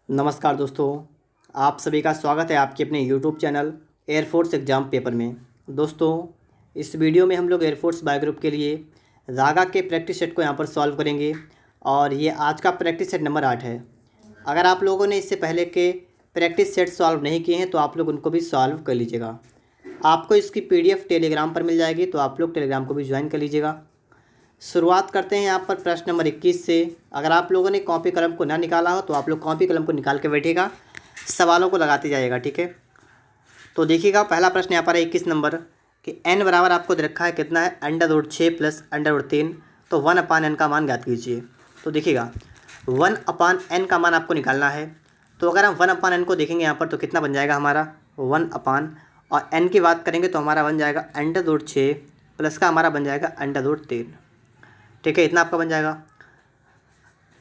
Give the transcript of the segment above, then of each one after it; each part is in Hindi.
नमस्कार दोस्तों, आप सभी का स्वागत है आपके अपने YouTube channel air force exam paper में। दोस्तों, इस वीडियो में हम लोग एयरफोर्स बायो ग्रुप के लिए रागा के प्रैक्टिस सेट को यहाँ पर सॉल्व करेंगे और ये आज का प्रैक्टिस सेट नंबर 8 है। अगर आप लोगों ने इससे पहले के प्रैक्टिस सेट सॉल्व नहीं किए हैं तो आप लोग उनको भी सॉल्व कर लीजिएगा। आपको इसकी PDF टेलीग्राम पर मिल जाएगी, तो आप लोग टेलीग्राम को भी ज्वाइन कर लीजिएगा। शुरुआत करते हैं यहाँ पर प्रश्न नंबर 21 से। अगर आप लोगों ने कॉपी कलम को ना निकाला हो तो आप लोग कॉपी कलम को निकाल के बैठिएगा, सवालों को लगाते जाइएगा, ठीक है। तो देखिएगा, पहला प्रश्न यहाँ पर है 21 नंबर कि n बराबर आपको दे रखा है कितना है, √6 प्लस √3, तो 1/n का मान ज्ञात कीजिए। तो देखिएगा 1/n का मान आपको निकालना है। तो अगर हम 1/n को देखेंगे यहाँ पर तो कितना बन जाएगा हमारा 1/, और n की बात करेंगे तो हमारा बन जाएगा √6 प्लस का हमारा बन जाएगा √3, ठीक है। इतना आपका बन जाएगा।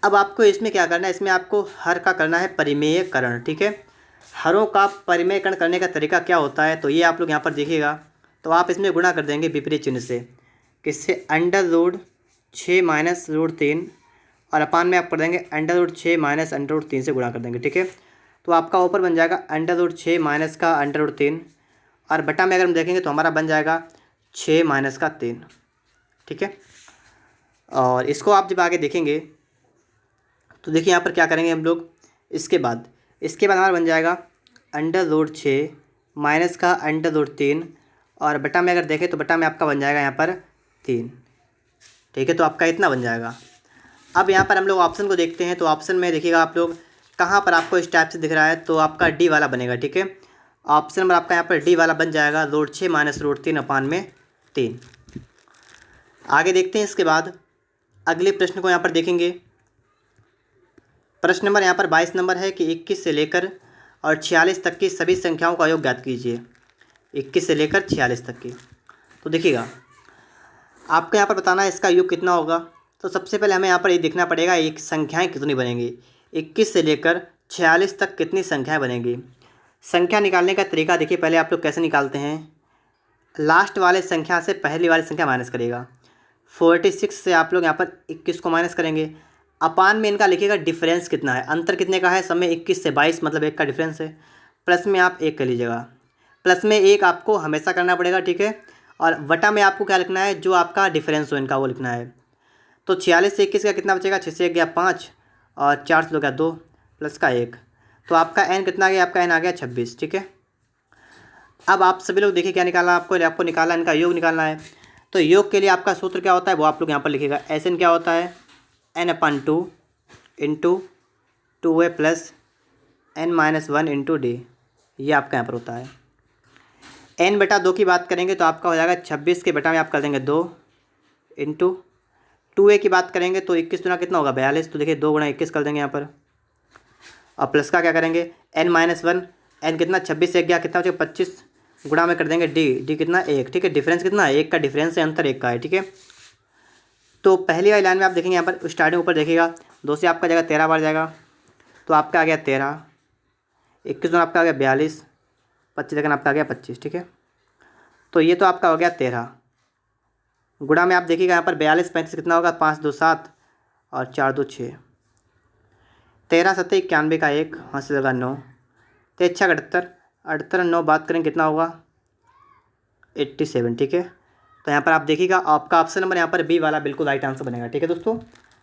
अब आपको इसमें क्या करना है, इसमें आपको हर का करना है परिमेयकरण, ठीक है। हरों का परिमेयकरण करने का तरीका क्या होता है, तो ये आप लोग यहाँ पर देखिएगा। तो आप इसमें गुणा कर देंगे विपरीत चिन्ह से, किससे, √6 माइनस √3, और अपान में आप कर देंगे √6 माइनस √3 से गुणा कर देंगे, ठीक है। तो आपका ऊपर बन जाएगा √6 माइनस का √3, और बटा में अगर हम देखेंगे तो हमारा बन जाएगा 6 माइनस का 3, ठीक है। और इसको आप जब आगे देखेंगे तो देखिए यहाँ पर क्या करेंगे हम लोग, इसके बाद हमारा बन जाएगा √6 माइनस का √3, और बटा में अगर देखें तो बटा में आपका बन जाएगा यहाँ पर 3, ठीक है। तो आपका इतना बन जाएगा। अब यहाँ पर हम लोग ऑप्शन को देखते हैं। तो ऑप्शन में देखिएगा आप लोग कहाँ पर आपको इस टाइप से दिख रहा है, तो आपका डी वाला बनेगा, ठीक है। ऑप्शन नंबर आपका यहाँ पर डी वाला बन जाएगा, √6 माइनस √3 अपान में 3। आगे देखते हैं इसके बाद अगले प्रश्न को यहाँ पर देखेंगे। प्रश्न नंबर यहाँ पर 22 नंबर है कि 21 से लेकर और 46 तक की सभी संख्याओं का योग ज्ञात कीजिए। 21 से लेकर 46 तक की। तो देखिएगा आपको यहाँ पर बताना है इसका योग कितना होगा। तो सबसे पहले हमें यहाँ पर ये देखना पड़ेगा एक संख्याएँ कितनी बनेंगी, 21 से लेकर 46 तक कितनी संख्याएँ बनेंगी। संख्या निकालने का तरीका देखिए, पहले आप लोग कैसे निकालते हैं। लास्ट वाले संख्या से पहली वाली संख्या माइनस करेगा। 46 से आप लोग यहाँ पर 21 को माइनस करेंगे। अपान में इनका लिखिएगा डिफरेंस कितना है, अंतर कितने का है, सब में 21 से 22 मतलब 1 का डिफरेंस है। प्लस में आप 1 कर लीजिएगा, प्लस में 1 आपको हमेशा करना पड़ेगा, ठीक है। और बटा में आपको क्या लिखना है, जो आपका डिफरेंस हो इनका वो लिखना है। तो 46 से 21 का कितना बचेगा, 6 से 1 गया 5, और 4 से 2 गया 2, प्लस का 1। तो आपका n कितना आ गया, आपका n आ गया 26, ठीक है। अब आप सभी लोग देखिए क्या निकालना आपको निकालना इनका योग निकालना है। तो योग के लिए आपका सूत्र क्या होता है वो आप लोग यहाँ पर लिखिएगा। SN क्या होता है, n/2 into 2a plus n-1 into d, ये आपका यहाँ पर होता है। n/2 की बात करेंगे तो आपका हो जाएगा 26 के बटा में आप कर देंगे 2 इंटू 2a की बात करेंगे तो 21 गुना कितना होगा 42। तो देखिए 2 गुना 21 कर देंगे यहाँ पर, और प्लस का क्या करेंगे n-1, n कितना 26 से 1 गया कितना बचेगा 25, गुणा में कर देंगे d कितना 1, ठीक है। डिफरेंस कितना है 1 का डिफरेंस है, अंतर 1 का है, ठीक है। तो पहली वाली लाइन में आप देखेंगे यहाँ पर स्टार्टिंग ऊपर देखिएगा 2 से आपका जगह 13 बार जाएगा, तो आपका आ गया 13, 21 में आपका आ गया 42, 25 लेकिन आपका आ गया 25, ठीक है। तो ये तो आपका हो गया 13, गुणा में आप देखिएगा यहाँ पर 42 35 कितना होगा 5 2 7 और 4 2 6, 13 7 91 का 1 हाथ से लगा 9, 3 6 78, 78 9 बात करें कितना होगा 87, ठीक है। तो यहाँ पर आप देखिएगा आपका ऑप्शन नंबर यहाँ पर बी वाला बिल्कुल राइट आंसर बनेगा, ठीक है दोस्तों।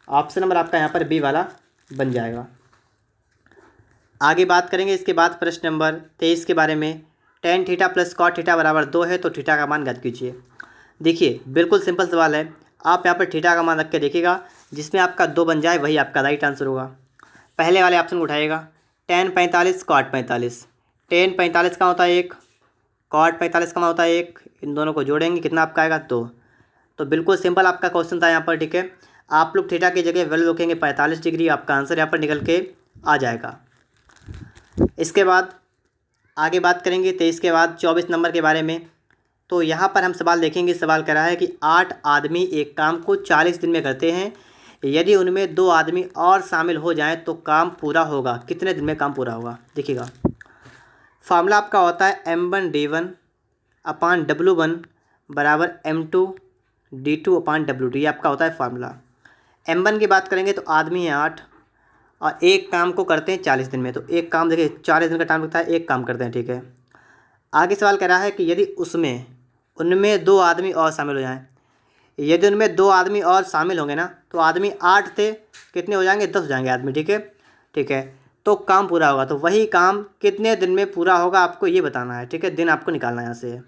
ऑप्शन नंबर आपका यहाँ पर बी वाला बन जाएगा। आगे बात करेंगे इसके बाद प्रश्न नंबर 23 के बारे में। tan theta plus cot theta बराबर 2 है तो थीटा का मान ज्ञात कीजिए। देखिए बिल्कुल सिंपल सवाल है, आप यहाँ पर थीटा का मान रख के देखिएगा, जिसमें आपका 2 बन जाए वही आपका राइट आंसर होगा। पहले वाले ऑप्शन को उठाइएगा, tan 45 cot 45, tan 45 का होता है 1, cot 45 का होता है 1, इन दोनों को जोड़ेंगे कितना आपका आएगा 2। तो बिल्कुल सिंपल आपका क्वेश्चन था यहाँ पर, ठीक है। आप लोग थीटा की जगह वैल्यू रखेंगे 45 डिग्री, आपका आंसर यहाँ पर निकल के आ जाएगा। इसके बाद आगे बात करेंगे 23 के बाद 24 नंबर के बारे में। तो यहाँ पर हम सवाल देखेंगे, सवाल कह रहा है कि 8 आदमी एक काम को 40 दिन में करते हैं, यदि उनमें 2 आदमी और शामिल हो जाएं तो काम पूरा होगा, कितने दिन में काम पूरा होगा। देखिएगा फार्मूला आपका होता है m1d1 अपान w1 बराबर m2d2 अपान w2, ये आपका होता है फार्मूला। m1 की बात करेंगे तो आदमी है 8, और एक काम को करते हैं 40 दिन में। तो एक काम देखिए 40 दिन का टाइम लगता है, एक काम करते हैं, ठीक है। आगे सवाल कह रहा है कि यदि उनमें 2 आदमी और शामिल हो जाएं, यदि उनमें 2 आदमी और शामिल होंगे ना, तो आदमी 8 थे, कितने हो जाएंगे, 10 हो जाएंगे आदमी, ठीक है। ठीक है, तो काम पूरा होगा, तो वही काम कितने दिन में पूरा होगा आपको ये बताना है, ठीक है। दिन आपको निकालना है यहाँ से।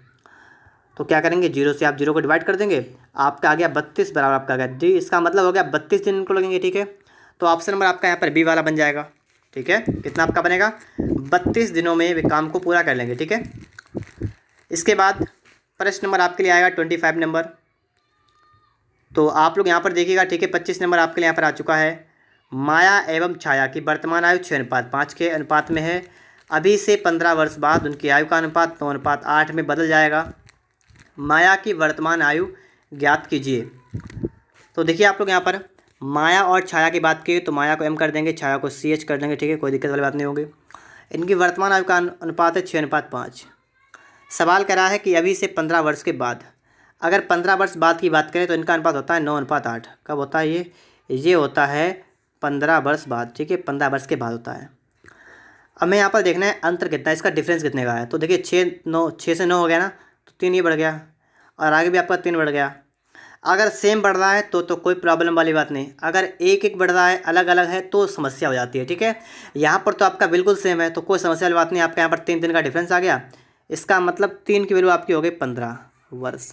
तो क्या करेंगे, 0 से आप 0 को डिवाइड कर देंगे, आपका आ गया 32 बराबर आपका आ गया डी। इसका मतलब हो गया 32 दिन इनको लगेंगे, ठीक है। तो ऑप्शन नंबर आपका यहाँ पर बी वाला बन जाएगा, ठीक है। कितना आपका बनेगा, 32 दिनों में वे काम को पूरा कर लेंगे, ठीक है। इसके बाद प्रश्न नंबर आपके लिए आएगा 25 नंबर। तो आप लोग यहाँ पर देखिएगा, ठीक है। 25 नंबर आपके लिए यहाँ पर आ चुका है। माया एवं छाया की वर्तमान आयु 6:5 के अनुपात में है। अभी से 15 वर्ष बाद उनकी आयु का अनुपात 9:8 में बदल जाएगा। माया की वर्तमान आयु ज्ञात कीजिए। तो देखिए आप लोग यहाँ पर माया और छाया की बात की तो माया को M कर देंगे, छाया को CH कर देंगे, ठीक है। कोई दिक्कत वाली बात नहीं होगी। इनकी वर्तमान आयु का अनुपात है 6:5। सवाल कह रहा है कि अभी से 15 वर्ष के बाद, अगर 15 वर्ष बाद की बात करें तो इनका अनुपात होता है 9:8। कब होता है ये होता है 15 वर्ष बाद, ठीक है। 15 वर्ष के बाद होता है। अब हमें यहाँ पर देखना है अंतर कितना है, इसका डिफरेंस कितने का है। तो देखिए 6 से 9 हो गया ना, तो 3 ये बढ़ गया, और आगे भी आपका 3 बढ़ गया। अगर सेम बढ़ रहा है तो कोई प्रॉब्लम वाली बात नहीं। अगर एक एक बढ़ रहा है, अलग अलग है, तो समस्या हो जाती है, ठीक है। यहाँ पर तो आपका बिल्कुल सेम है, तो कोई समस्या वाली बात नहीं। आपका यहाँ पर 3 दिन का डिफरेंस आ गया। इसका मतलब 3 की वैल्यू आपकी हो गई 15 वर्ष।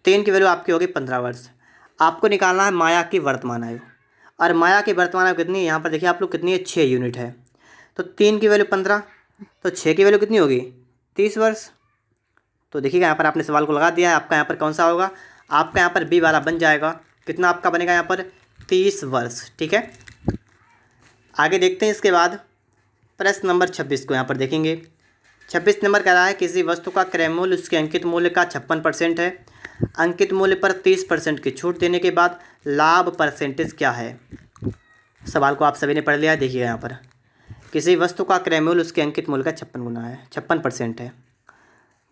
3 की वैल्यू आपकी हो गई 15 वर्ष। आपको निकालना है माया की वर्तमान आयु, और माया की वर्तमान आयु कितनी है, यहाँ पर देखिए आप लोग कितनी है, 6 यूनिट है। तो 3 की वैल्यू 15, तो 6 की वैल्यू कितनी होगी, 30 वर्ष। तो देखिएगा यहाँ पर आपने सवाल को लगा दिया है। आपका यहाँ पर कौन सा होगा, आपका यहाँ पर बी वाला बन जाएगा। कितना आपका बनेगा यहाँ पर, 30 वर्ष, ठीक है। आगे देखते हैं। इसके बाद प्रश्न नंबर 26 को यहाँ पर देखेंगे। 26 नंबर कह रहा है किसी वस्तु का क्रय मूल्य उसके अंकित मूल्य का 56% है। अंकित मूल्य पर 30% की छूट देने के बाद लाभ परसेंटेज क्या है। सवाल को आप सभी ने पढ़ लिया है। देखिएगा यहाँ पर किसी वस्तु का क्रय मूल्य उसके अंकित मूल्य का 56 गुना है, 56% है।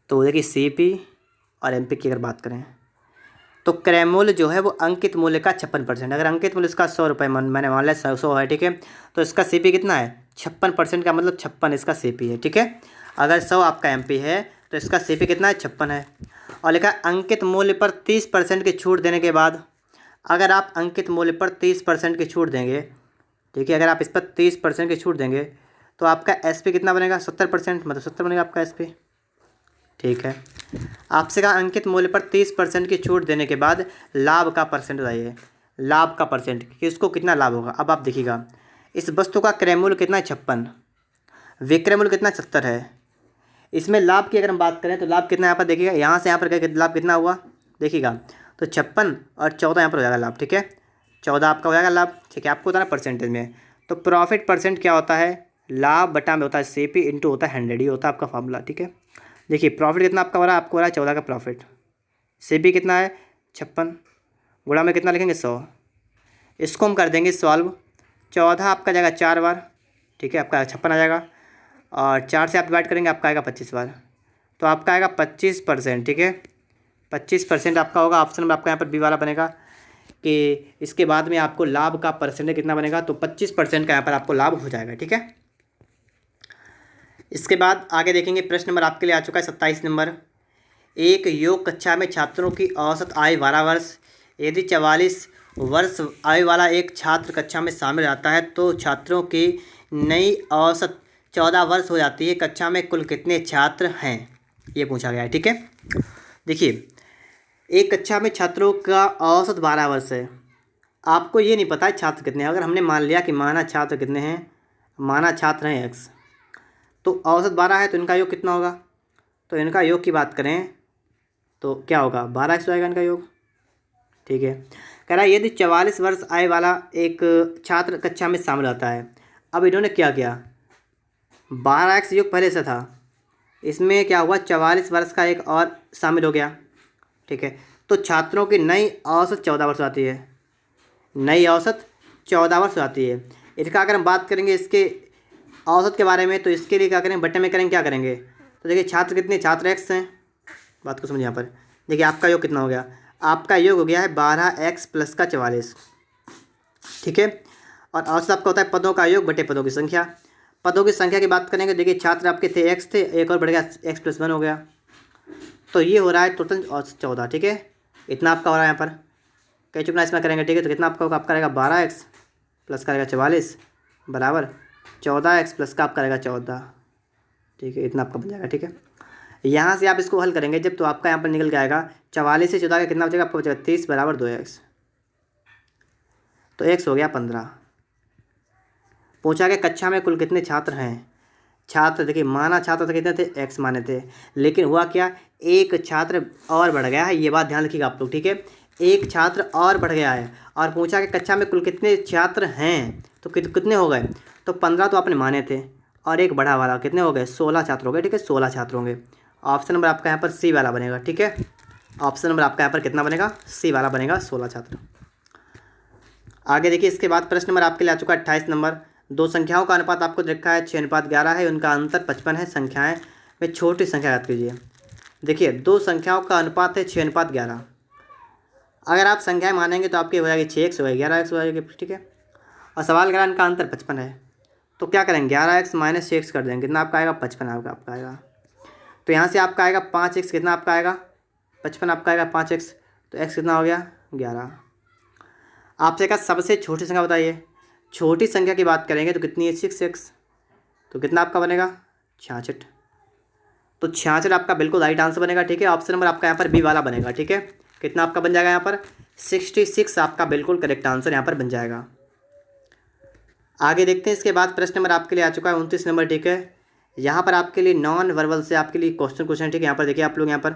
तो देखिए CP और MP की अगर बात करें तो क्रय मूल्य जो है वो अंकित मूल्य का 56%। अगर अंकित मूल्य इसका 100 रुपये मैंने मान लिया 100 है, ठीक है। तो इसका CP कितना है, 56% का मतलब 56 इसका CP है, ठीक है। अगर 100 आपका MP है तो इसका CP कितना है, 56 है। और लिखा अंकित मूल्य पर 30% की छूट देने के बाद, अगर आप अंकित मूल्य पर 30% की छूट देंगे, ठीक है, अगर आप इस पर 30% की छूट देंगे तो आपका SP कितना बनेगा, 70%, मतलब 70 बनेगा आपका SP, ठीक है। आपसे कहा अंकित मूल्य पर 30% की छूट देने के बाद लाभ का परसेंट बताइए। लाभ का परसेंट कि इसको कितना लाभ होगा। अब आप देखिएगा इस वस्तु का क्रय मूल्य कितना है, 56, विक्रय मूल्य कितना 70 है। इसमें लाभ की अगर हम बात करें तो लाभ कितना यहाँ पर देखिएगा, यहाँ से यहाँ पर लाभ कितना हुआ देखिएगा, तो 56 और 14 यहाँ पर हो जाएगा लाभ, ठीक है। 14 आपका हो जाएगा लाभ, ठीक है। आपको होता है ना परसेंटेज में, तो प्रॉफिट परसेंट क्या होता है, लाभ बटा में होता है CP इंटू होता है 100, ये होता है आपका फार्मूला, ठीक है। देखिए प्रॉफिट कितना आपका हो रहा है, आपको हो रहा है 14 का प्रॉफिट। CP कितना है, 56, गुणा में कितना लिखेंगे, 100। इसको हम कर देंगे सॉल्व। 14 आपका जाएगा 4 बार, ठीक है, आपका 56 आ जाएगा, और 4 से आप डिवाइड करेंगे आपका आएगा 25 बार, तो आपका आएगा 25%, ठीक है। 25% आपका होगा। ऑप्शन में आपका यहाँ पर बी वाला बनेगा कि इसके बाद में आपको लाभ का परसेंटेज कितना बनेगा, तो 25% का यहाँ पर आपको लाभ हो जाएगा, ठीक है। इसके बाद आगे देखेंगे। प्रश्न नंबर आपके लिए आ चुका है 27 नंबर। एक योग कक्षा में छात्रों की औसत आयु 12 वर्ष। यदि 44 वर्ष आयु वाला एक छात्र कक्षा में शामिल आता है तो छात्रों की नई औसत 14 वर्ष हो जाती है। कक्षा में कुल कितने छात्र हैं, ये पूछा गया है, ठीक है। देखिए एक कक्षा में छात्रों का औसत 12 वर्ष है। आपको ये नहीं पता है छात्र कितने हैं। अगर हमने मान लिया कि माना छात्र कितने हैं, माना छात्र हैं X, तो औसत 12 है तो इनका योग कितना होगा, तो इनका योग की बात करें तो क्या होगा, 12X हो जाएगा इनका योग, ठीक है। कह रहा है यदि 44 वर्ष आयु वाला एक छात्र कक्षा में शामिल होता है। अब इन्होंने क्या किया, 12X योग पहले से था, इसमें क्या हुआ 44 वर्ष का एक और शामिल हो गया, ठीक है। तो छात्रों की नई औसत 14 वर्ष आती है, नई औसत 14 वर्ष आती है। इसका अगर हम बात करेंगे इसके औसत के बारे में, तो इसके लिए क्या करेंगे, बट्टे में करेंगे, क्या करेंगे, तो देखिए छात्र कितने, छात्र X हैं। बात को समझिए यहाँ पर। देखिए आपका योग कितना हो गया, आपका योग हो गया है 12X प्लस का 44, ठीक है। और औसत आपका होता है पदों का योग बटे पदों की संख्या। पदों की संख्या की बात करेंगे, देखिए छात्र आपके थे एक्स थे, एक और बढ़ गया x+1 हो गया, तो ये हो रहा है टोटल 14, ठीक है। इतना आपका हो रहा है यहाँ पर, कई चुकना इसमें करेंगे, ठीक है। तो कितना आपका होगा, आपका रहेगा 12x प्लस करेगा 44 बराबर 14x प्लस का आपका रहेगा 14, ठीक है। इतना आपका बन जाएगा, ठीक है। यहाँ से आप इसको हल करेंगे जब, तो आपका यहाँ पर निकल के आएगा 44 से 14 का कितना बचेगा, आपको बचेगा 30 बराबर 2x, तो x हो गया 15। पूछा कि कक्षा में कुल कितने छात्र हैं। छात्र देखिए, माना छात्र तो कितने थे, x माने थे, लेकिन हुआ क्या, एक छात्र और बढ़ गया है, ये बात ध्यान रखिएगा आप लोग, ठीक है। एक छात्र और बढ़ गया है और पूछा कि कक्षा में कुल कितने छात्र हैं, तो कितने हो गए, तो 15 तो आपने माने थे और एक बढ़ा वाला कितने हो गए, 16 छात्र हो गए, ठीक है। 16 छात्र होंगे। ऑप्शन नंबर आपका यहाँ पर सी वाला बनेगा, ठीक है। ऑप्शन नंबर आपका यहाँ पर कितना बनेगा, सी वाला बनेगा, 16 छात्र। आगे देखिए, इसके बाद प्रश्न नंबर आपके लिए आ चुका है 28 नंबर। दो संख्याओं का अनुपात आपको देखा है 6:11 है, उनका अंतर 55 है, संख्याएं में छोटी संख्या याद कीजिए। देखिए, दो संख्याओं का अनुपात है 6:11। अगर आप संख्याएं मानेंगे तो आपकी हो जाएगी 6x हो जाएगी, 11x हो जाएगी, ठीक है। और सवाल करा इनका अंतर 55 है, तो क्या करेंगे, 11x माइनस 6x कर देंगे, कितना आपका आएगा, 55 आपका आएगा। तो यहाँ से आपका आएगा 5x, कितना आपका आएगा, 55 आपका आएगा 5x, तो x कितना हो गया, 11। आपसे कहा सबसे छोटी संख्या बताइए। छोटी संख्या की बात करेंगे तो कितनी है, 6x, तो कितना आपका बनेगा, 66। तो 66 आपका बिल्कुल राइट आंसर बनेगा, ठीक है। ऑप्शन नंबर आपका यहाँ पर बी वाला बनेगा, ठीक है। कितना आपका बन जाएगा यहाँ पर, 66 आपका बिल्कुल करेक्ट आंसर यहाँ पर बन जाएगा। आगे देखते हैं, इसके बाद प्रश्न नंबर आपके लिए आ चुका है 29 नंबर, ठीक है। यहाँ पर आपके लिए नॉन वर्बल से आपके लिए क्वेश्चन, ठीक है। यहाँ पर देखिए आप लोग, यहाँ पर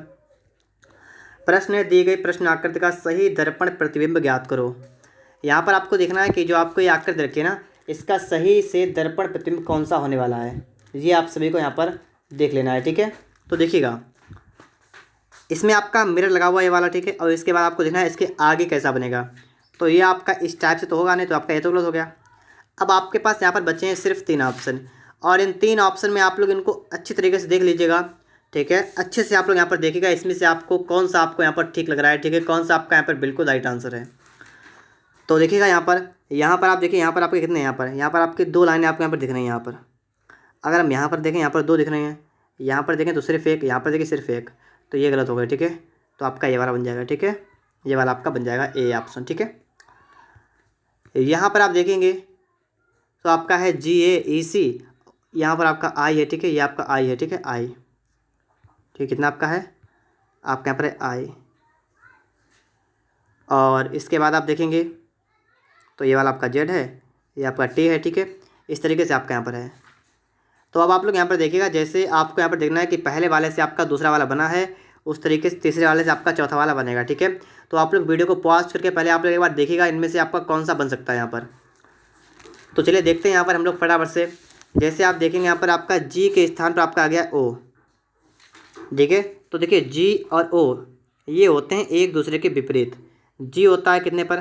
प्रश्न है, दी गई प्रश्न आकृति का सही दर्पण प्रतिबिंब ज्ञात करो। यहाँ पर आपको देखना है कि जो आपको ये आकृति रखी है ना, इसका सही से दर्पण प्रतिबिंब कौन सा होने वाला है, ये आप सभी को यहाँ पर देख लेना है, ठीक है। तो देखिएगा, इसमें आपका मिरर लगा हुआ है ये वाला, ठीक है। और इसके बाद आपको देखना है इसके आगे कैसा बनेगा, तो ये आपका इस टाइप से तो होगा नहीं, तो आपका ये तो गलत हो गया। अब आपके पास यहाँ पर बचे हैं सिर्फ 3 ऑप्शन, और इन 3 ऑप्शन में आप लोग इनको अच्छी तरीके से देख लीजिएगा, ठीक है। अच्छे से आप लोग यहाँ पर देखिएगा, इसमें से आपको कौन सा आपको यहाँ पर ठीक लग रहा है, ठीक है, कौन सा आपका यहाँ पर बिल्कुल राइट आंसर है। तो देखिएगा यहाँ पर आप देखिए, यहाँ पर आपके कितने, यहाँ पर आपके 2 लाइनें आपको यहाँ पर दिख रही हैं। यहाँ पर अगर हम यहाँ पर देखें, यहाँ पर 2 दिख रहे हैं, यहाँ पर देखें तो सिर्फ 1, यहाँ पर देखिए सिर्फ 1, तो ये गलत हो गया, ठीक है। तो आपका ये वाला बन जाएगा, ठीक है, ये वाला आपका बन जाएगा ए ऑप्शन, ठीक है। यहाँ पर आप देखेंगे तो आपका है GAEC, यहाँ पर आपका आई है, ठीक है, ये आपका आई है, ठीक है, आई, ठीक, कितना आपका है, आपका यहाँ पर है आई। और इसके बाद आप देखेंगे तो ये वाला आपका जेड है, ये आपका टी है, ठीक है। इस तरीके से आपका यहाँ पर है। तो अब आप लोग यहाँ पर देखिएगा, जैसे आपको यहाँ पर देखना है कि पहले वाले से आपका दूसरा वाला बना है, उस तरीके से तीसरे वाले से आपका चौथा वाला बनेगा, ठीक है। तो आप लोग वीडियो को पॉज करके पहले आप लोग एक बार देखिएगा इनमें से आपका कौन सा बन सकता है यहाँ पर। तो चलिए देखते हैं यहाँ पर हम लोग फटाफट से। जैसे आप देखेंगे यहाँ पर आपका जी के स्थान पर आपका आ गया ओ, ठीक है। तो देखिए जी और ओ ये होते हैं एक दूसरे के विपरीत। जी होता है कितने पर,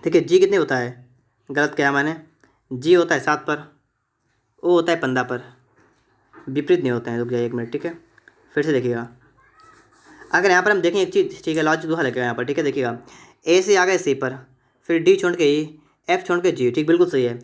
देखिए जी कितने होता है, गलत क्या मैंने, जी होता है 7 पर, ओ होता है 15 पर, विपरीत नहीं होते हैं। रुक जाइए 1 मिनट, ठीक है, फिर से देखिएगा। अगर यहाँ पर हम देखें एक चीज़, ठीक है, लॉजिक दूसरा लगेगा यहाँ पर, ठीक है। देखिएगा ए से आ गए सी पर, फिर डी छोड़ के ई, एफ छोड़ के जी, ठीक, बिल्कुल सही है।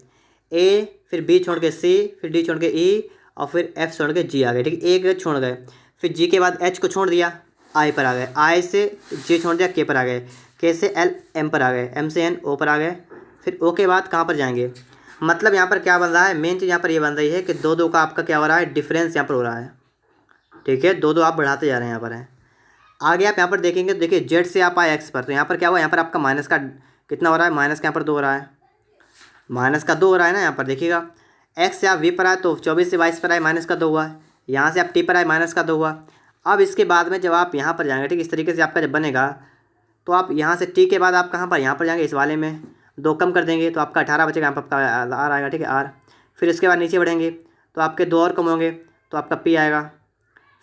ए फिर बी छोड़ के सी, फिर डी छोड़ के ई, और फिर एफ छोड़ के जी आ गए, ठीक है। एक छोड़ गए, फिर जी के बाद एच को छोड़ दिया, आई पर आ गए, आई से जी छोड़ दिया, के पर आ गए, के से एल एम पर आ गए, एम से एन ओ पर आ गए, फिर ओ के बाद कहाँ पर जाएंगे। मतलब यहाँ पर क्या बन रहा है, मेन चीज़ यहाँ पर ये बन रही है कि 2 का आपका क्या हो रहा है, डिफरेंस यहाँ पर हो रहा है, ठीक है। 2 आप बढ़ाते जा रहे हैं यहाँ पर है। आगे आप यहाँ पर देखेंगे तो देखिए जेड से आप आए एक्स पर, तो यहाँ पर क्या हुआ, यहाँ पर आपका माइनस का कितना हो रहा है, माइनस का यहाँ पर 2 हो रहा है, माइनस का 2 हो रहा है ना। यहाँ पर देखिएगा एक्स से आप वी पर आए तो 24 से 22 पर आए, माइनस का 2 हुआ है। यहाँ से आप टी पर आए, माइनस का 2 हुआ। अब इसके बाद में जब आप यहाँ पर जाएंगे, ठीक, इस तरीके से आपका जब बनेगा, तो आप यहाँ से टी के बाद आप कहाँ पर, यहाँ पर जाएंगे, इस वाले में 2 कम कर देंगे तो आपका 18 बचेगा, यहाँ पर आपका आर आएगा, ठीक है, आर। फिर इसके बाद नीचे बढ़ेंगे तो आपके 2 और कम होंगे तो आपका पी आएगा।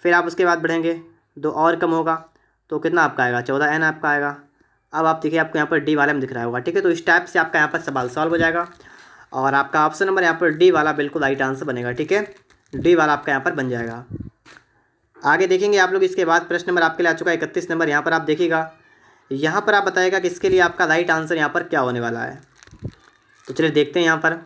फिर आप उसके बाद बढ़ेंगे 2 और कम होगा तो कितना आपका आएगा, 14 एन आपका आएगा। अब आप देखिए आपको यहाँ पर डी वाले में दिख रहा होगा, ठीक है। तो इस टाइप से आपका यहाँ पर सवाल सॉल्व हो जाएगा और आपका ऑप्शन नंबर यहाँ पर डी वाला बिल्कुल राइट आंसर बनेगा, ठीक है। डी वाला आपका यहाँ पर बन जाएगा। आगे देखेंगे आप लोग, इसके बाद प्रश्न नंबर आपके लिए आ चुका है 31 नंबर। यहाँ पर आप देखिएगा, यहाँ पर आप बताइएगा कि इसके लिए आपका राइट आंसर यहाँ पर क्या होने वाला है। तो चलिए देखते हैं यहाँ पर।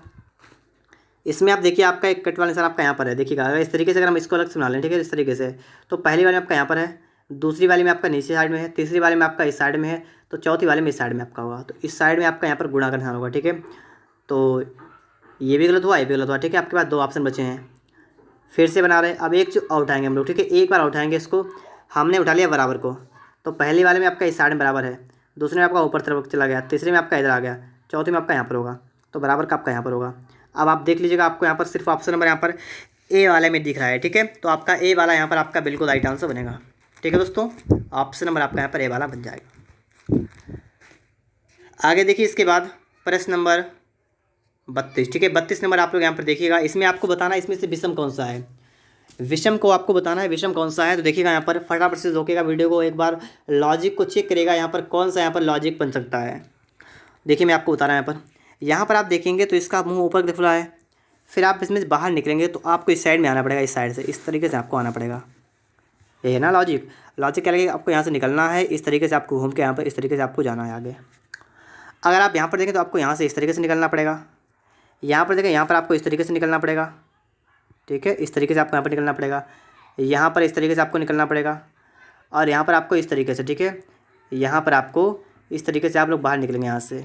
इसमें आप देखिए आपका एक कट वाला निशान आपका यहाँ पर है, देखिएगा। अगर इस तरीके से अगर हम इसको अलग से बना लें, ठीक है, इस तरीके से, तो पहली वाले में आपका यहाँ पर है, दूसरी वाली में आपका नीचे साइड में है, तीसरी वाले में आपका इस साइड में है, तो चौथी वाले में इस साइड में आपका होगा। तो इस साइड में आपका यहाँ पर गुणा का निशान होगा, ठीक है। तो ये भी गलत हुआ, ये भी गलत हुआ, ठीक है। आपके पास 2 ऑप्शन बचे हैं। फिर से बना रहे हैं। अब एक जो उठाएंगे हम लोग, ठीक है, एक बार उठाएंगे इसको। हमने उठा लिया बराबर को, तो पहले वाले में आपका इस साइड में बराबर है, दूसरे में आपका ऊपर तरफ चला गया, तीसरे में आपका इधर आ गया, चौथे में आपका यहाँ पर होगा, तो बराबर का आपका यहाँ पर होगा। अब आप देख लीजिएगा, आपको यहाँ पर सिर्फ ऑप्शन नंबर यहाँ पर ए वाले में दिख रहा है, ठीक है। तो आपका ए वाला यहाँ पर आपका बिल्कुल राइट आंसर बनेगा, ठीक है दोस्तों। ऑप्शन नंबर आपका यहाँ पर ए वाला बन जाएगा। आगे देखिए, इसके बाद प्रश्न नंबर 32, ठीक है। 32 नंबर आप लोग यहाँ पर देखिएगा। इसमें आपको बताना है इसमें से विषम कौन सा है, विषम को आपको बताना है विषम कौन सा है। तो देखिएगा यहाँ पर फटाफट से रोकेगा वीडियो को, एक बार लॉजिक को चेक करेगा यहाँ पर कौन सा यहाँ पर लॉजिक बन सकता है। देखिए मैं आपको बता रहा हूँ यहाँ पर आप देखेंगे तो इसका मुंह ऊपर दिख रहा है, फिर आप इसमें से बाहर निकलेंगे तो आपको इस साइड में आना पड़ेगा, इस साइड से, इस तरीके से आपको आना पड़ेगा। ये है ना लॉजिक। लॉजिक क्या लगेगा, आपको यहाँ से निकलना है, इस तरीके से आपको घूम के यहाँ पर इस तरीके से आपको जाना है आगे। अगर आप यहाँ पर देखें तो आपको यहाँ से इस तरीके से निकलना पड़ेगा, यहाँ पर देखें यहाँ पर आपको इस तरीके से निकलना पड़ेगा, ठीक है, इस तरीके से आपको यहाँ पर निकलना पड़ेगा, यहाँ पर इस तरीके से आपको निकलना पड़ेगा, और यहाँ पर आपको इस तरीके से, ठीक है, यहाँ पर आपको इस तरीके से आप लोग बाहर निकलेंगे यहाँ से।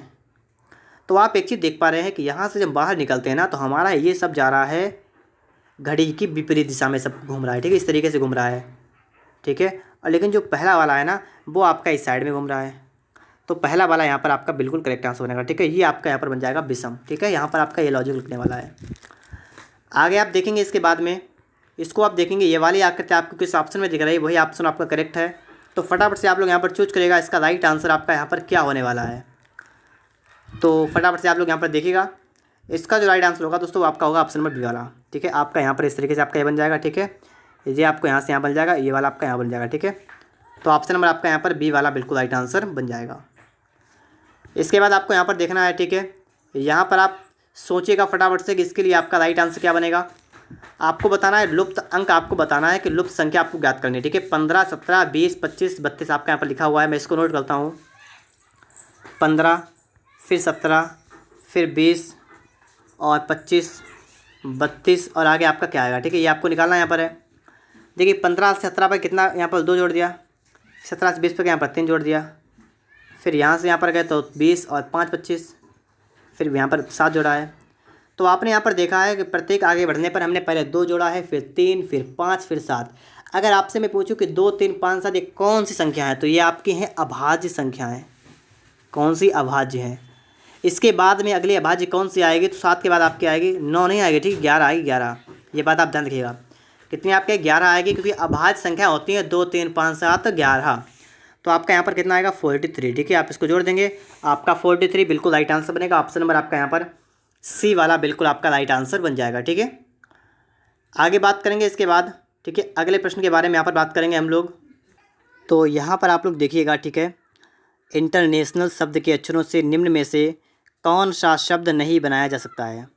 तो आप एक चीज़ देख पा रहे हैं कि यहाँ से जब बाहर निकलते हैं ना, तो हमारा ये सब जा रहा है घड़ी की विपरीत दिशा में, सब घूम रहा है, ठीक है, इस तरीके से घूम रहा है, ठीक है। और लेकिन जो पहला वाला है ना, वो आपका इस साइड में घूम रहा है, तो पहला वाला यहाँ पर आपका बिल्कुल करेक्ट आंसर बनेगा, ठीक है। ये आपका यहाँ पर बन जाएगा विषम, ठीक है। यहाँ पर आपका ये लॉजिक लिखने वाला है। आगे आप देखेंगे इसके बाद में, इसको आप देखेंगे ये वाली आकृति आपको किस ऑप्शन में दिख रही है, वही ऑप्शन आपका करेक्ट है। तो फटाफट से आप लोग यहाँ पर चूज करेगा इसका राइट आंसर आपका यहाँ पर क्या होने वाला है। तो फटाफट से आप लोग यहाँ पर देखिएगा, इसका जो राइट आंसर होगा दोस्तों, आपका होगा ऑप्शन नंबर बी वाला, ठीक है। आपका यहाँ पर इस तरीके से आपका ये बन जाएगा, ठीक है। ये आपको यहाँ से यहाँ बन जाएगा, ये वाला आपका यहाँ बन जाएगा, ठीक है। तो ऑप्शन नंबर आपका यहाँ पर बी वाला बिल्कुल राइट आंसर बन जाएगा। इसके बाद आपको यहाँ पर देखना है, ठीक है, यहाँ पर आप सोचिएगा फटाफट से कि इसके लिए आपका राइट आंसर क्या बनेगा। आपको बताना है लुप्त अंक, आपको बताना है कि लुप्त संख्या आपको ज्ञात करनी है, ठीक है। 15, 17, 20, 25, 32 आपका यहाँ पर लिखा हुआ है, मैं इसको नोट करता हूँ। 15, फिर 17, फिर 20 और 25, 32 और आगे आपका क्या आएगा, ठीक है। ये आपको निकालना यहाँ पर है। देखिए 15 से 17 पर कितना, यहाँ पर 2 जोड़ दिया, 17 से 20 पर यहाँ पर 3 जोड़ दिया, फिर यहाँ से यहाँ पर गए तो 20 और 5 25, फिर यहाँ पर 7 जोड़ा है। तो आपने यहाँ पर देखा है कि प्रत्येक आगे बढ़ने पर हमने पहले 2 जोड़ा है, फिर 3, फिर 5, फिर 7। अगर आपसे मैं पूछूं कि 2, 3, 5, 7 ये कौन सी संख्या है, तो ये आपकी हैं अभाज्य संख्याएँ। कौन सी अभाज्य है। इसके बाद में अगली अभाज्य कौन सी आएगी, तो 7 के बाद आपकी आएगी 9 नहीं आएगी, ठीक, 11 आएगी, 11। ये बात आप ध्यान रखिएगा, कितनी आपके 11 आएगी, क्योंकि अभाज्य संख्या होती है 2, 3, 5, 7, 11। तो आपका यहाँ पर कितना आएगा 43, ठीक है। आप इसको जोड़ देंगे, आपका 43 बिल्कुल राइट आंसर बनेगा। ऑप्शन नंबर आपका यहाँ पर सी वाला बिल्कुल आपका राइट आंसर बन जाएगा, ठीक है। आगे बात करेंगे इसके बाद, ठीक है, अगले प्रश्न के बारे में यहाँ पर बात करेंगे हम लोग। तो यहाँ पर आप लोग देखिएगा, ठीक है, इंटरनेशनल शब्द के अक्षरों से निम्न में से कौन सा शब्द नहीं बनाया जा सकता है।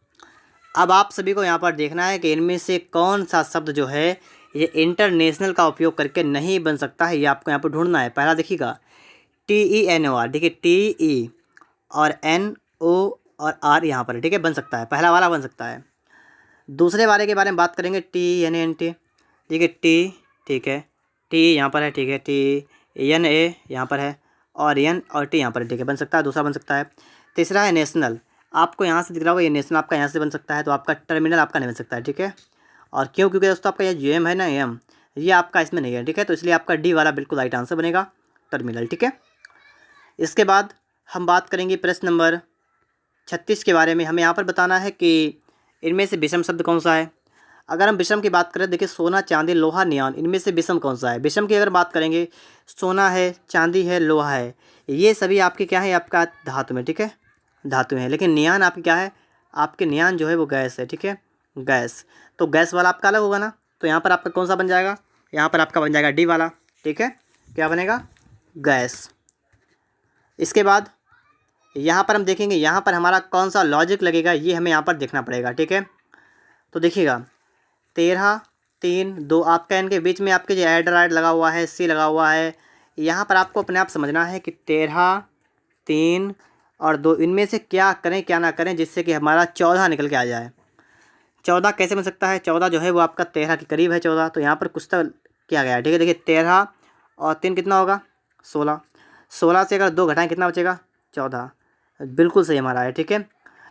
अब आप सभी को यहाँ पर देखना है कि इनमें से कौन सा शब्द जो है ये इंटरनेशनल का उपयोग करके नहीं बन सकता है, ये आपको यहाँ पर ढूंढना है। पहला देखिएगा TENOR, देखिए TE और NO और R यहाँ पर, ठीक है, बन सकता है, पहला वाला बन सकता है। दूसरे वाले के बारे में बात करेंगे TNANT, ठीक है, T, ठीक है, T यहाँ पर है, ठीक है, TNA यहाँ पर है, और N और T यहाँ पर, ठीक है, बन सकता है, दूसरा बन सकता है। तीसरा है नेशनल, आपको यहाँ से दिख रहा होगा, ये नेशनल आपका यहाँ से बन सकता है, तो आपका टर्मिनल आपका नहीं बन सकता है, ठीक है। और क्यों, क्योंकि दोस्तों आपका ये एम है ना, एम, ये आपका इसमें नहीं है, ठीक है। तो इसलिए आपका डी वाला बिल्कुल राइट आंसर बनेगा, टर्मिनल, ठीक है। इसके बाद हम बात करेंगे प्रश्न नंबर 36 के बारे में। हमें यहाँ पर बताना है कि इनमें से विषम शब्द कौन सा है। अगर हम विषम की बात करें, देखिए सोना, चांदी, लोहा, नियॉन, इनमें से विषम कौन सा है। विषम की अगर बात करेंगे, सोना है, चांदी है, लोहा है, ये सभी आपके क्या है, आपका धातु में, ठीक है, धातु है। लेकिन नियॉन आपकी क्या है, आपके नियॉन जो है वो गैस है, ठीक है, गैस। तो गैस वाला आपका अलग होगा ना, तो यहाँ पर आपका कौन सा बन जाएगा, यहाँ पर आपका बन जाएगा डी वाला, ठीक है, क्या बनेगा, गैस। इसके बाद यहाँ पर हम देखेंगे, यहाँ पर हमारा कौन सा लॉजिक लगेगा, ये हमें यहाँ पर देखना पड़ेगा, ठीक है। तो देखिएगा 13, 3, 2 आपका इनके बीच में आपके जो एड लगा हुआ है, सी लगा हुआ है, यहाँ पर आपको अपने आप समझना है कि 13, 3 और 2, इनमें से क्या करें क्या ना करें जिससे कि हमारा 14 निकल के आ जाए। 14 कैसे बन सकता है? 14 जो है वो आपका 13 के करीब है 14, तो यहाँ पर कुछ तो किया गया है, ठीक है। देखिए 13 और 3 कितना होगा? 16। 16 से अगर 2 घटाएं कितना बचेगा? 14। बिल्कुल सही हमारा है, ठीक है।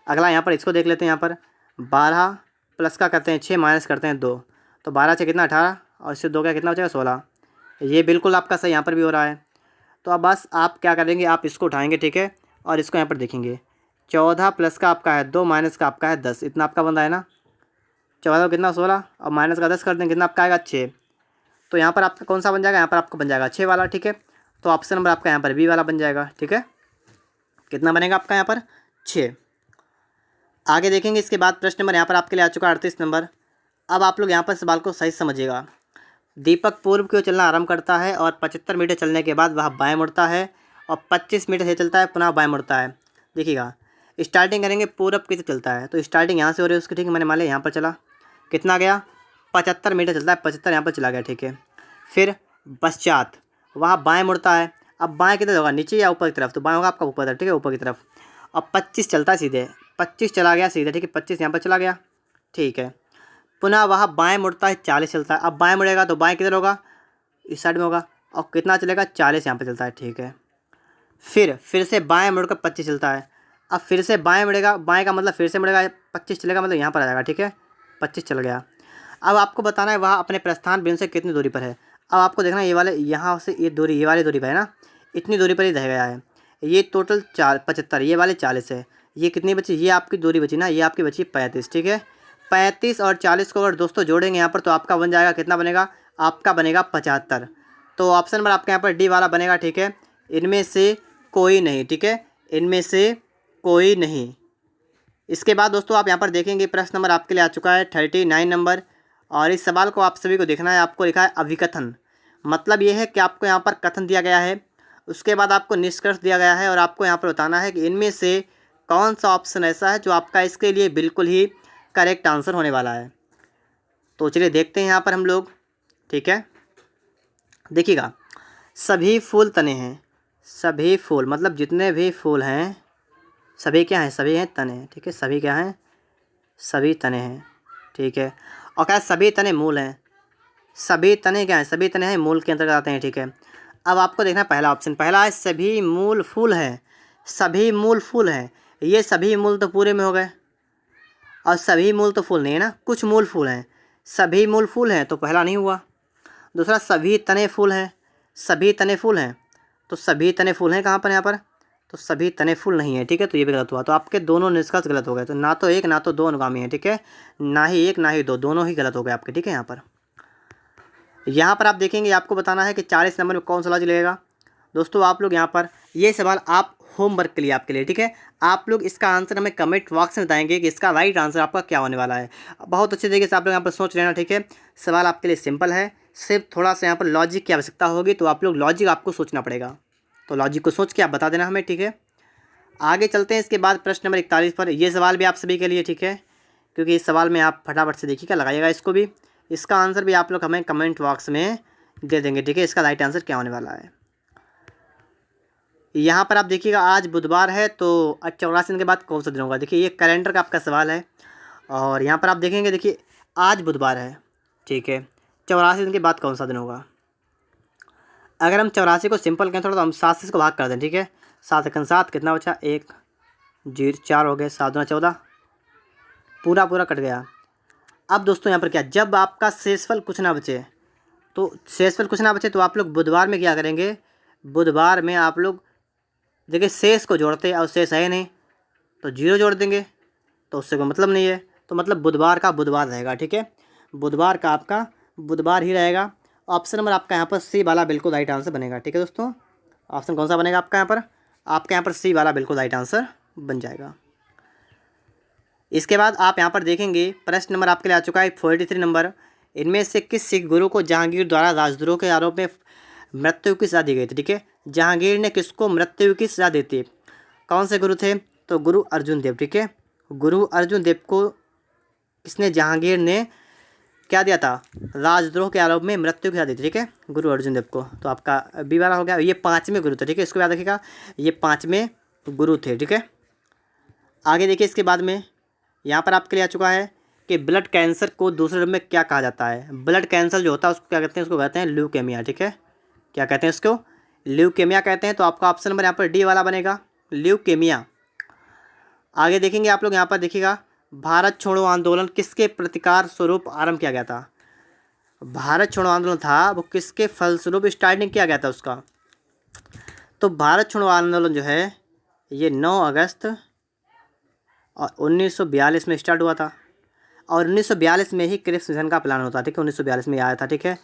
अगला यहाँ पर इसको देख लेते हैं। यहाँ पर 12 प्लस का करते हैं 6 माइनस करते हैं 2, तो 12 से कितना 18 और इससे 2 का कितना बचेगा? 16। ये बिल्कुल आपका सही यहाँ पर भी हो रहा है। तो अब बस आप क्या करेंगे, आप इसको उठाएंगे, ठीक है, और इसको यहाँ पर देखेंगे। 14 प्लस का आपका है 2 माइनस का आपका है 10, इतना आपका बन रहा है ना। 14 को कितना 16 और माइनस का 10 कर देंगे, कितना आपका आएगा? 6। तो यहाँ पर आपका कौन सा बन जाएगा? यहाँ पर आपका बन जाएगा 6 वाला, ठीक है। तो ऑप्शन नंबर आपका यहाँ पर बी वाला बन जाएगा, ठीक है। कितना बनेगा आपका यहाँ पर? 6। आगे देखेंगे इसके बाद प्रश्न नंबर यहाँ पर आपके लिए आ चुका है 38 नंबर। अब आप लोग यहाँ पर सवाल को सही समझिएगा। दीपक पूर्व की ओर चलना आरंभ करता है और 75 मीटर चलने के बाद वह बाएं मुड़ता है और 25 मीटर से चलता है, पुनः बाएं मुड़ता है। देखिएगा, स्टार्टिंग करेंगे पूर्व की तरफ चलता है, तो स्टार्टिंग यहाँ से हो रही है उसकी, ठीक है। मैंने मान लिया यहाँ पर चला, कितना गया? 75 मीटर चलता है, 75 यहाँ पर चला गया, ठीक है। फिर पश्चात वहाँ बाएं मुड़ता है। अब बाएं किधर होगा? नीचे या ऊपर की तरफ? तो बाएं होगा आपका ऊपर तरफ, ठीक है, ऊपर की तरफ। अब 25 चलता है सीधे, 25 चला गया सीधे, ठीक है। 25 यहाँ पर चला गया, ठीक है। पुनः वह बाएं मुड़ता है, 40 चलता है। अब बाएं मुड़ेगा तो बाएं किधर होगा? इस साइड में होगा। और कितना चलेगा? 40 यहाँ पे चलता है, ठीक है। फिर से बाएं मुड़कर 25 चलता है। अब फिर से बाएं मुड़ेगा, बाएं का मतलब फिर से मुड़ेगा, 25 चलेगा मतलब यहाँ पर आ जाएगा, ठीक है। 25 चल गया। अब आपको बताना है वह अपने प्रस्थान बिंदु से कितनी दूरी पर है। अब आपको देखना है ये वाले यहाँ से ये दूरी, ये वाली दूरी पर है ना, इतनी दूरी पर ही रह गया है। ये टोटल 75, ये वाले 40 है। ये कितनी बची? ये आपकी दूरी बची ना, ये आपकी बची 35, ठीक है। 35 और 40 को अगर दोस्तों जोड़ेंगे यहाँ पर तो आपका बन जाएगा, कितना बनेगा? आपका बनेगा 75। तो ऑप्शन नंबर आपके यहाँ पर डी वाला बनेगा, ठीक है। इनमें से कोई नहीं, ठीक है, इनमें से कोई नहीं। इसके बाद दोस्तों आप यहाँ पर देखेंगे प्रश्न नंबर आपके लिए आ चुका है 39 नंबर, और इस सवाल को आप सभी को देखना है। आपको लिखा है अभिकथन, मतलब ये है कि आपको यहाँ पर कथन दिया गया है, उसके बाद आपको निष्कर्ष दिया गया है, और आपको यहाँ पर बताना है कि इनमें से कौन सा ऑप्शन ऐसा है जो आपका इसके लिए बिल्कुल ही करेक्ट आंसर होने वाला है। तो चलिए देखते हैं यहाँ पर हम लोग, ठीक है। देखिएगा, सभी फूल तने हैं, सभी फूल मतलब जितने भी फूल हैं सभी क्या हैं? सभी हैं तने, ठीक है। सभी क्या हैं? सभी तने हैं, ठीक है। और क्या? सभी तने मूल हैं। सभी तने क्या हैं? सभी तने हैं मूल के अंतर्गत आते हैं, ठीक है। अब आपको देखना पहला ऑप्शन, पहला है सभी मूल फूल हैं, सभी मूल फूल हैं। ये सभी मूल तो पूरे में हो गए, और सभी मूल तो फूल नहीं है ना, कुछ मूल फूल हैं। सभी मूल फूल हैं तो पहला नहीं हुआ। दूसरा सभी तने फूल हैं, सभी तने फूल हैं, तो सभी तने फूल हैं कहाँ पर? यहाँ पर। तो सभी तने फूल नहीं है, ठीक है। तो ये भी गलत हुआ, तो आपके दोनों निष्कर्ष गलत हो गए। तो ना तो एक ना तो दो अनुगामी है, ठीक है, ना ही एक ना ही दो, दोनों ही गलत हो गए आपके, ठीक है। यहाँ पर आप देखेंगे, आपको बताना है कि 40 नंबर में कौन सा लॉजिक लगेगा। दोस्तों आप लोग यहाँ पर ये सवाल आप होमवर्क के लिए आपके लिए, ठीक है। आप लोग इसका आंसर हमें कमेंट बॉक्स में बताएंगे कि इसका राइट आंसर आपका क्या होने वाला है। बहुत अच्छे तरीके से आप लोग यहाँ पर सोच लेना, ठीक है। सवाल आपके लिए सिंपल है, सिर्फ थोड़ा सा यहाँ पर लॉजिक की आवश्यकता होगी, तो आप लोग लॉजिक आपको सोचना पड़ेगा, तो लॉजिक को सोच के आप बता देना हमें, ठीक है। आगे चलते हैं इसके बाद प्रश्न नंबर 41 पर। ये सवाल भी आप सभी के लिए, ठीक है, क्योंकि इस सवाल में आप फटाफट से देखिएगा, लगाइएगा इसको भी। इसका आंसर भी आप लोग हमें कमेंट बॉक्स में दे देंगे, ठीक है। इसका राइट आंसर क्या होने वाला है। यहाँ पर आप देखिएगा, आज बुधवार है, तो 84 दिन के बाद कौन सा दिन होगा। देखिए ये कैलेंडर का आपका सवाल है, और यहाँ पर आप देखेंगे, देखिए आज बुधवार है, ठीक है। 84 दिन के बाद कौन सा दिन होगा। अगर हम 84 को सिंपल करें थोड़ा, तो हम 7 से इसको भाग कर दें, ठीक है। 7 एकन 7, कितना बचा? 1 0 4 हो गए, 7 दूना 14, पूरा पूरा कट गया। अब दोस्तों यहाँ पर क्या, जब आपका शेषफल कुछ ना बचे, तो शेषफल कुछ ना बचे तो आप लोग बुधवार में क्या करेंगे, बुधवार में आप लोग देखिए शेष को जोड़ते, और शेष है नहीं तो 0 जोड़ देंगे, तो उससे कोई मतलब नहीं है। तो मतलब बुधवार का बुधवार रहेगा, ठीक है। बुधवार का आपका बुधवार ही रहेगा। ऑप्शन नंबर आपका यहाँ पर सी वाला बिल्कुल राइट आंसर बनेगा, ठीक है दोस्तों। ऑप्शन कौन सा बनेगा आपका यहाँ पर? आपके यहाँ पर सी वाला बिल्कुल राइट आंसर बन जाएगा। इसके बाद आप यहाँ पर देखेंगे प्रश्न नंबर आपके लिए आ चुका है 43 नंबर। इनमें से किस सिख गुरु को जहांगीर द्वारा राजद्रोह के आरोप में मृत्यु की सजा दी गई थी, ठीक है। जहांगीर ने किसको मृत्यु की सजा दी थी? कौन से गुरु थे? तो गुरु अर्जुन देव, ठीक है। गुरु अर्जुन देव को किसने, जहांगीर ने क्या दिया था? राजद्रोह के आरोप में मृत्यु की सजा दी थी, ठीक है, गुरु अर्जुन देव को। तो आपका बी वाला हो गया। ये 5वें गुरु थे, ठीक है, इसको याद रखिएगा, ये 5वें गुरु थे। ठीक है, आगे देखिए इसके बाद में यहाँ पर आपके लिए आ चुका है कि ब्लड कैंसर को दूसरे रूप में क्या कहा जाता है। ब्लड कैंसर जो होता है उसको क्या कहते हैं, उसको कहते हैं ल्यूकेमिया। ठीक है, क्या कहते हैं उसको, ल्यूकेमिया कहते हैं। तो आपका ऑप्शन नंबर यहाँ पर डी वाला बनेगा, ल्यूकेमिया। आगे देखेंगे आप लोग, यहाँ पर देखिएगा भारत छोड़ो आंदोलन किसके प्रतिकार स्वरूप आरंभ किया गया था। भारत छोड़ो आंदोलन था वो किसके फलस्वरूप स्टार्टिंग किया गया था उसका। तो भारत छोड़ो आंदोलन जो है ये 9 अगस्त और 1942 में स्टार्ट हुआ था, और 1942 में ही क्रिप्स मिशन का प्लान होता है। ठीक है, 1942 में आया था। ठीक है,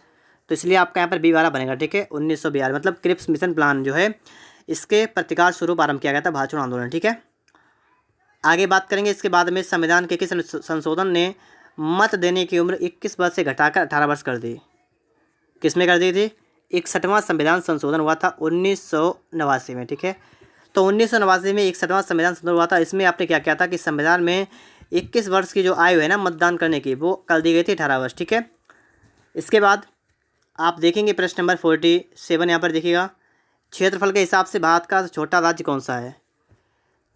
तो इसलिए आपका यहाँ पर बी वाला बनेगा। ठीक है, 1942 मतलब क्रिप्स मिशन प्लान जो है इसके प्रतिकार स्वरूप आरंभ किया गया था भारत छोड़ो आंदोलन। ठीक है, आगे बात करेंगे इसके बाद में संविधान के किस संशोधन ने मत देने की उम्र 21 वर्ष से घटाकर 18 वर्ष कर दी। किस में कर दी थी, 61वां संविधान संशोधन हुआ था 1989 में। ठीक है, तो 1989 में 61वां संविधान संशोधन हुआ था। इसमें आपने क्या किया था कि संविधान में 21 वर्ष की जो आयु है ना मतदान करने की, वो कर दी गई थी 18 वर्ष। ठीक है, इसके बाद आप देखेंगे प्रश्न नंबर 47 यहाँ पर देखिएगा, क्षेत्रफल के हिसाब से भारत का छोटा राज्य कौन सा है।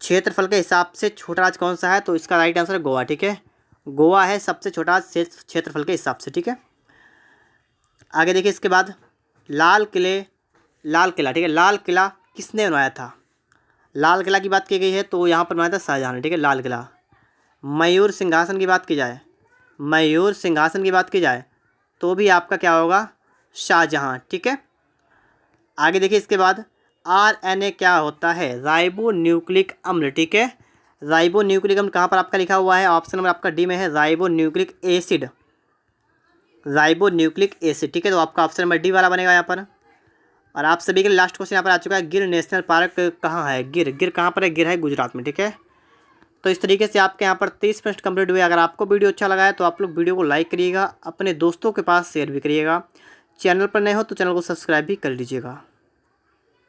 क्षेत्रफल के हिसाब से छोटा राज्य कौन सा है, तो इसका राइट आंसर है गोवा। ठीक है, गोवा है सबसे छोटा क्षेत्रफल के हिसाब से। ठीक है, आगे देखिए इसके बाद लाल किला। ठीक है, लाल किला किसने बनवाया था। लाल किला की बात की गई है तो यहाँ पर बनाया था शाहजहाँ ने। ठीक है, लाल किला। मयूर सिंहासन की बात की जाए, मयूर सिंहासन की बात की जाए तो भी आपका क्या होगा, शाहजहाँ। ठीक है, आगे देखिए इसके बाद RNA क्या होता है, राइबो न्यूक्लिक अम्ल। ठीक है, राइबो न्यूक्लिक अम्ल कहाँ पर आपका लिखा हुआ है, ऑप्शन नंबर आपका डी में है ribo nucleic acid, ribo nucleic acid. ठीक है, तो आपका ऑप्शन नंबर डी वाला बनेगा यहाँ पर। और आप सभी के लास्ट क्वेश्चन यहाँ पर आ चुका है, गिर नेशनल पार्क कहाँ है। गिर कहाँ पर है, गिर है गुजरात में। ठीक है, तो इस तरीके से आपके यहाँ पर 30 प्रश्न कंप्लीट हुए। अगर आपको वीडियो अच्छा लगा है तो आप लोग वीडियो को लाइक करिएगा, अपने दोस्तों के पास शेयर भी करिएगा। चैनल पर नए हो तो चैनल को सब्सक्राइब भी कर लीजिएगा।